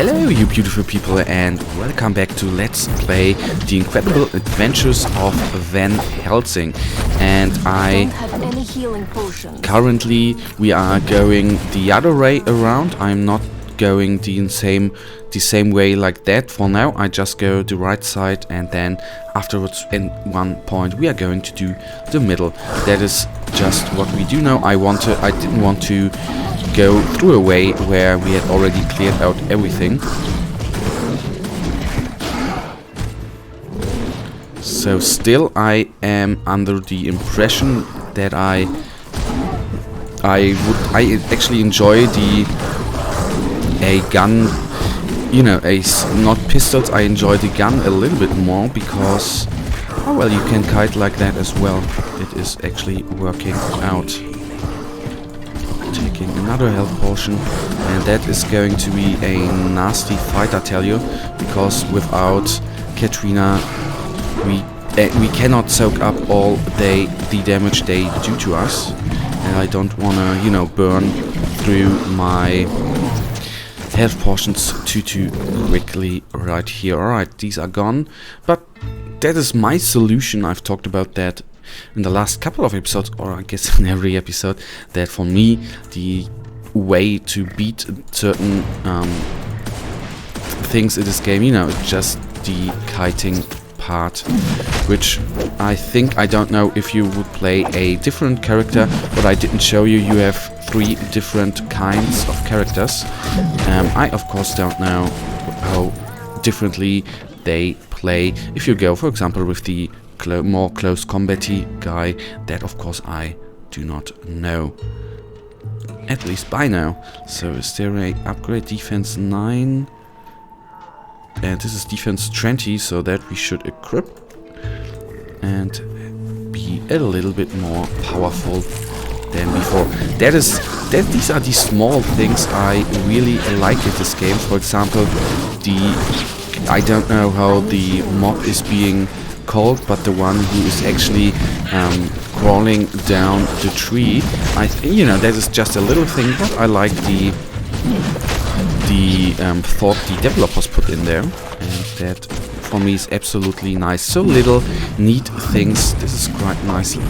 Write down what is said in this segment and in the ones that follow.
Hello you beautiful people and welcome back to Let's Play The Incredible Adventures of Van Helsing. And currently we are going the other way around. I'm not going the same way like that for now. I just go the right side, and then afterwards in one point we are going to do the middle. That is just what we do now. I didn't want to go through a way where we had already cleared out everything. So still I am under the impression that I actually enjoy a gun, you know, not pistols. I enjoy the gun a little bit more because, oh well, you can kite like that as well. It is actually working out. Taking another health potion, and that is going to be a nasty fight, I tell you, because without Katrina we cannot soak up all the damage they do to us, and I don't wanna, you know, burn through my health potions too quickly right here. Alright, these are gone, but that is my solution. I've talked about that in the last couple of episodes, or I guess in every episode, that for me the way to beat certain things in this game, you know, it's just the kiting part, which I think, I don't know if you would play a different character, but I didn't show you. You have 3 different kinds of characters. I of course don't know how differently they play. If you go, for example, with the more close combat-y guy, that of course I do not know, at least by now. So is there a upgrade? Defense 9, and this is defense 20, so that we should equip and be a little bit more powerful than before. These are the small things I really like in this game. For example, I don't know how the mob is being called, but the one who is actually crawling down the tree, you know, that is just a little thing, but I like the thought the developers put in there, and that for me is absolutely nice. So little neat things. This is quite nicely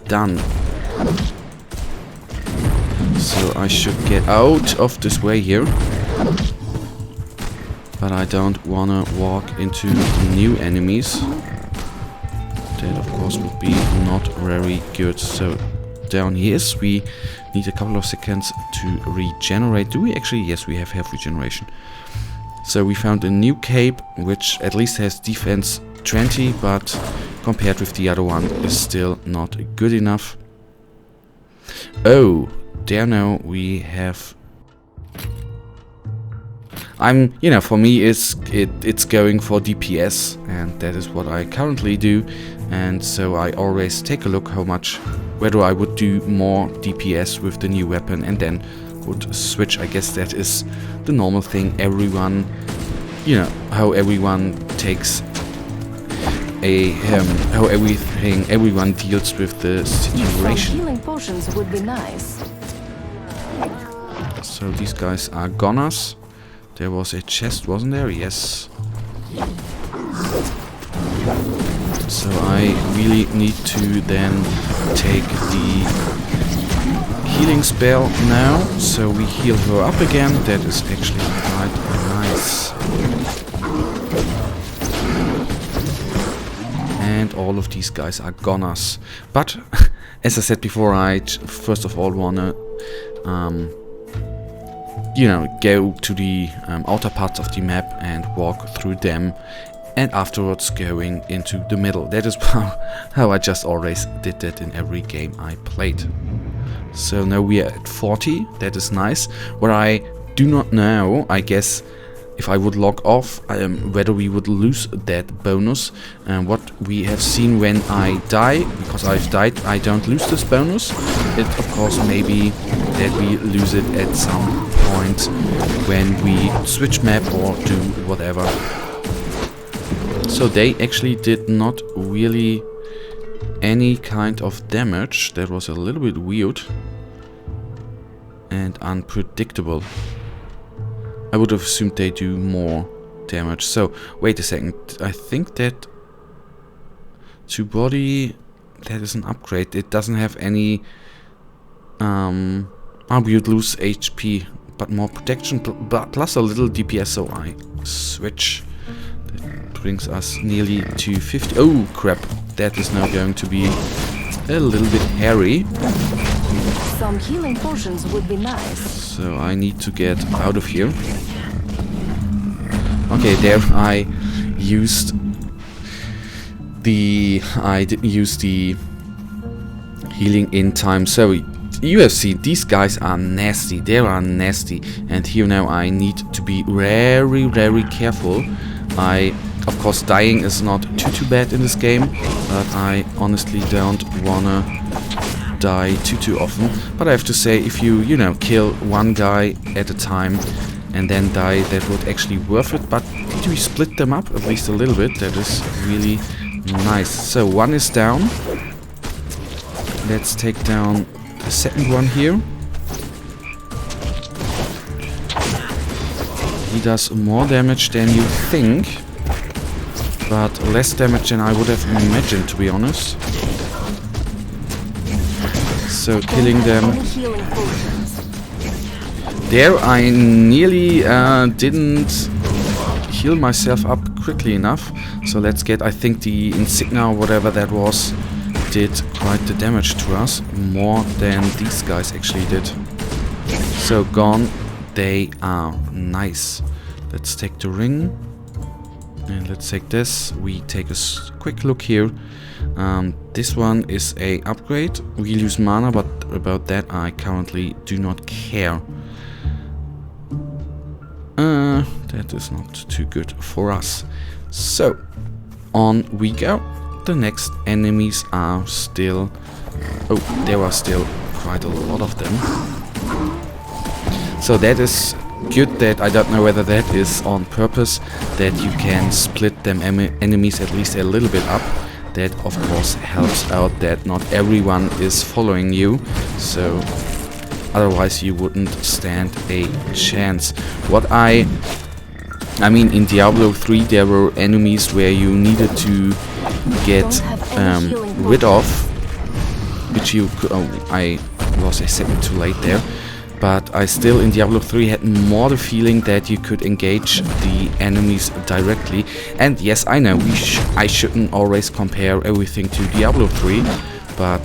done. So I should get out of this way here, but I don't wanna walk into new enemies. That of course would be not very good. So down here, we need a couple of seconds to regenerate. Do we actually? Yes, we have health regeneration. So we found a new cape, which at least has defense 20, but compared with the other one is still not good enough. Oh, there now we have. You know, for me it's going for DPS, and that is what I currently do. And so I always take a look whether I would do more DPS with the new weapon, and then would switch. I guess that is the normal thing. Everyone, you know, how everyone takes how everyone deals with the situation. Healing potions would be nice. So these guys are goners. There was a chest, wasn't there? Yes. So I really need to then take the healing spell now. So we heal her up again. That is actually quite nice. And all of these guys are goners. But as I said before, I first of all wanna you know, go to the outer parts of the map and walk through them, and afterwards going into the middle. That is how I just always did that in every game I played. So now we are at 40, that is nice. What I do not know, I guess, if I would log off, whether we would lose that bonus. And what we have seen when I die, because I've died, I don't lose this bonus. It of course may be that we lose it at some point when we switch map or do whatever. So they actually did not really any kind of damage. That was a little bit weird and unpredictable. I would have assumed they do more damage. So, wait a second. I think that to body, that is an upgrade. It doesn't have any... you'd lose HP, but more protection, plus a little DPS, so I switch. That brings us nearly to 50. Oh, crap. That is now going to be a little bit hairy. Some healing potions would be nice. So I need to get out of here. Okay, there I used the... I didn't use the healing in time. So you have seen, these guys are nasty. They are nasty. And here now I need to be very, very careful. Of course, dying is not too bad in this game, but I honestly don't wanna die too often. But I have to say, if you know, kill one guy at a time and then die, that would actually worth it. But did we split them up at least a little bit? That is really nice. So one is down. Let's take down the second one here. He does more damage than you think, but less damage than I would have imagined, to be honest. So killing them. There I nearly didn't heal myself up quickly enough. So let's get, I think the insignia or whatever that was did quite the damage to us. More than these guys actually did. So gone they are. Nice. Let's take the ring. And let's take this. We take a quick look here. This one is a upgrade. We lose mana, but about that I currently do not care. That is not too good for us. So, on we go. The next enemies are still... Oh, there are still quite a lot of them. So that is good. That I don't know whether that is on purpose, that you can split them enemies at least a little bit up. That of course helps out that not everyone is following you, so otherwise you wouldn't stand a chance. I mean, in Diablo 3 there were enemies where you needed to get rid of, which you could... Oh, I was a second too late there. But I still, in Diablo 3, had more the feeling that you could engage the enemies directly. And yes, I know, I shouldn't always compare everything to Diablo 3. But,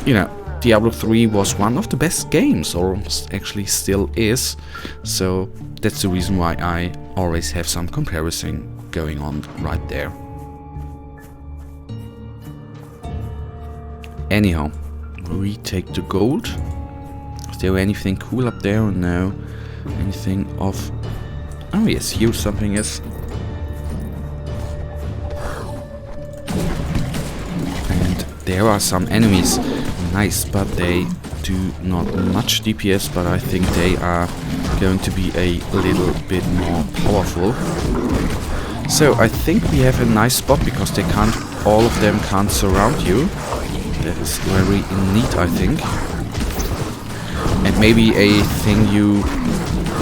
you know, Diablo 3 was one of the best games, or actually still is. So that's the reason why I always have some comparison going on right there. Anyhow, we take the gold. Is there anything cool up there? No. Anything of... Oh yes, here something is. And there are some enemies. Nice, but they do not much DPS, but I think they are going to be a little bit more powerful. So I think we have a nice spot, because they can't... all of them can't surround you. That is very neat, I think. And maybe a thing you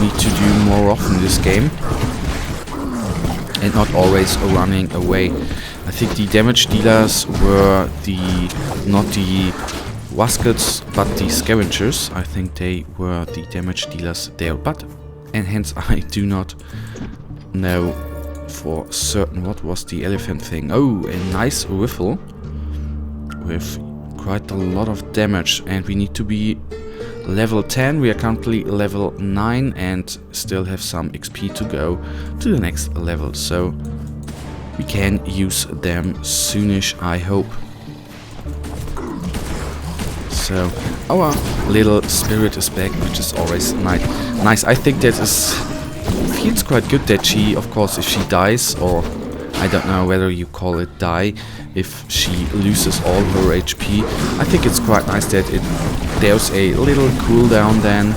need to do more often in this game. And not always running away. I think the damage dealers were not the waskets, but the scavengers. I think they were the damage dealers there. But, and hence I do not know for certain what was the elephant thing. Oh, a nice rifle with quite a lot of damage, and we need to be level 10. We are currently level 9 and still have some XP to go to the next level, so we can use them soonish, I hope. So our little spirit is back, which is always nice. I think that feels quite good that she, of course, if she dies, or I don't know whether you call it die, if she loses all her HP, I think it's quite nice that there's a little cooldown then,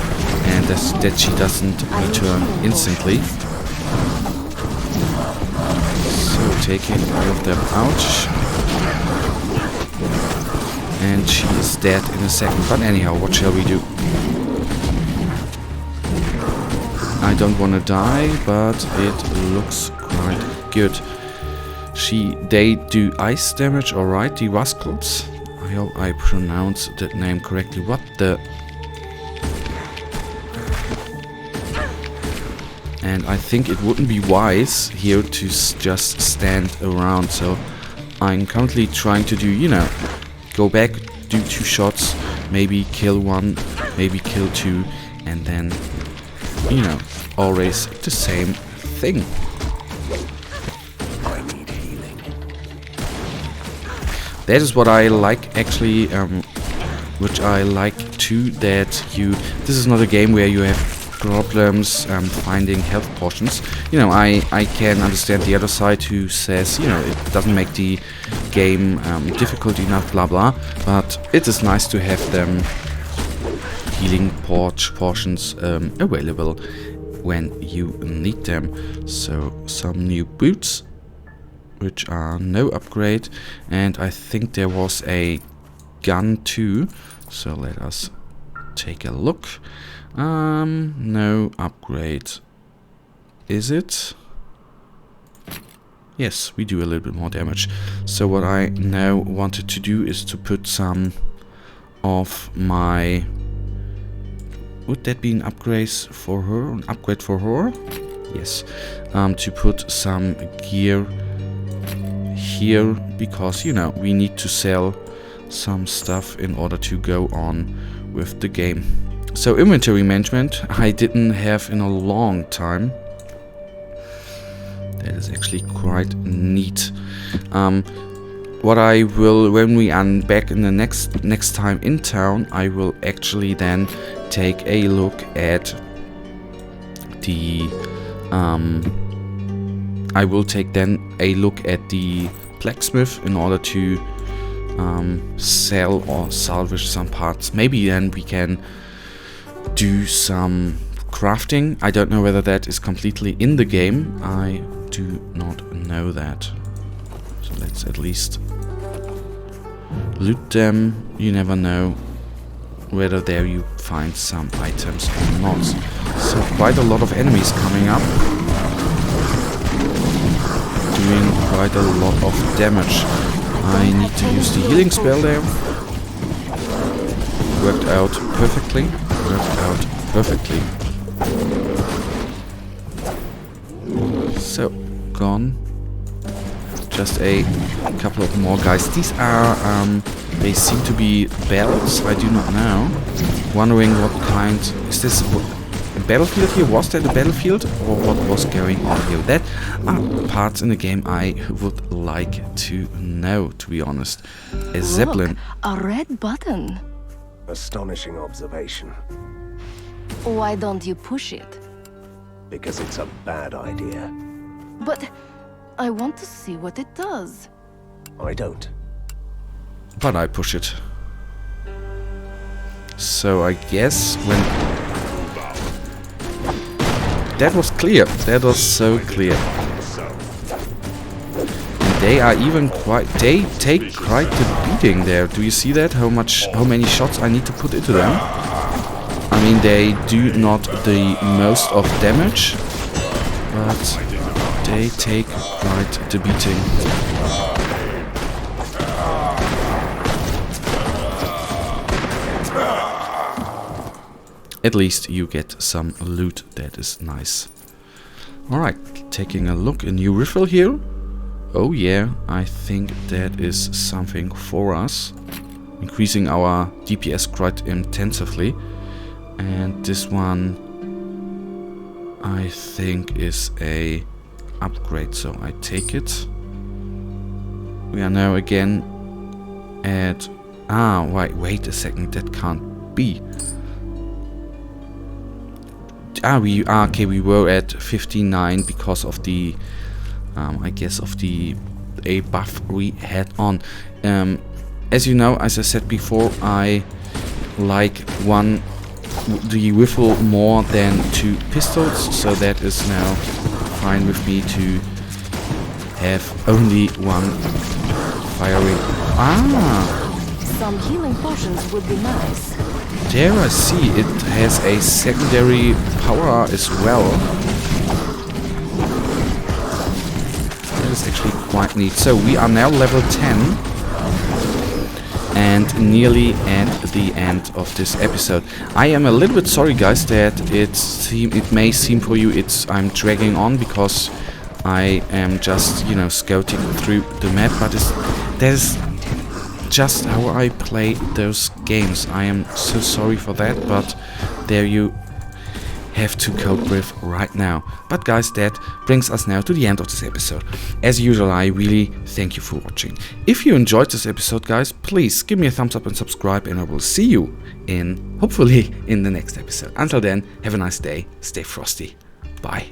and that she doesn't return instantly. So taking all of them out, and she is dead in a second. But anyhow, what shall we do? I don't want to die, but it looks quite good. They do ice damage, alright, the Rascals. I hope I pronounced that name correctly. What the... And I think it wouldn't be wise here to just stand around, so I'm currently trying to do, you know, go back, do 2 shots, maybe kill 1, maybe kill 2, and then, you know, always the same thing. I need healing. That is what I like, actually, which I like too, that this is not a game where you have problems finding health potions. You know, I can understand the other side who says, you know, it doesn't make the game difficult enough, blah blah, but it is nice to have them healing portions available when you need them. So some new boots, which are no upgrade, and I think there was a gun too, so let us take a look. No upgrade. Is it? Yes, we do a little bit more damage. So what I now wanted to do is to put some of my... Would that be an upgrade for her? An upgrade for her? Yes. To put some gear here, because, you know, we need to sell some stuff in order to go on with the game. So inventory management I didn't have in a long time. That is actually quite neat. What I will, when we are back in the next time in town, I will actually then take a look at the I will take then a look at the blacksmith in order to sell or salvage some parts. Maybe then we can do some crafting. I don't know whether that is completely in the game. I do not know that. So let's at least loot them. You never know whether there you find some items or not. So quite a lot of enemies coming up, doing quite a lot of damage. I need to use the healing spell there. Worked out perfectly. So, gone. Just a couple of more guys. These are, they seem to be bells. I do not know. Wondering what kind... Is this a battlefield here? Was that a battlefield? Or what was going on here? That are parts in the game I would like to know, to be honest. A Zeppelin. Look, a red button. Astonishing observation. Why don't you push it? Because it's a bad idea. But I want to see what it does. I don't. But I push it. So I guess when... That was clear. That was so clear. And they are even quite... They take quite the beating there. Do you see that? How many shots I need to put into them? I mean, they do not the most of damage, but they take quite the beating. At least you get some loot, that is nice. Alright, taking a look, a new riffle here. Oh yeah, I think that is something for us. Increasing our DPS quite intensively. And this one, I think, is a upgrade, so I take it. We are now again at... wait a second, that can't be. Okay, we were at 59 because of the, I guess, of the a buff we had on. As you know, as I said before, I like the rifle more than 2 pistols, so that is now fine with me to have only 1 firing. Some healing potions would be nice. There I see it has a secondary power as well. That is actually quite neat. So we are now level 10 and nearly at the end of this episode. I am a little bit sorry, guys, that it may seem for you I'm dragging on because I am just, you know, scouting through the map, but that is just how I play those games. I am so sorry for that, but there you have to cope with right now. But guys, that brings us now to the end of this episode. As usual, I really thank you for watching. If you enjoyed this episode, guys, please give me a thumbs up and subscribe, and I will see you hopefully in the next episode. Until then, have a nice day, stay frosty, bye.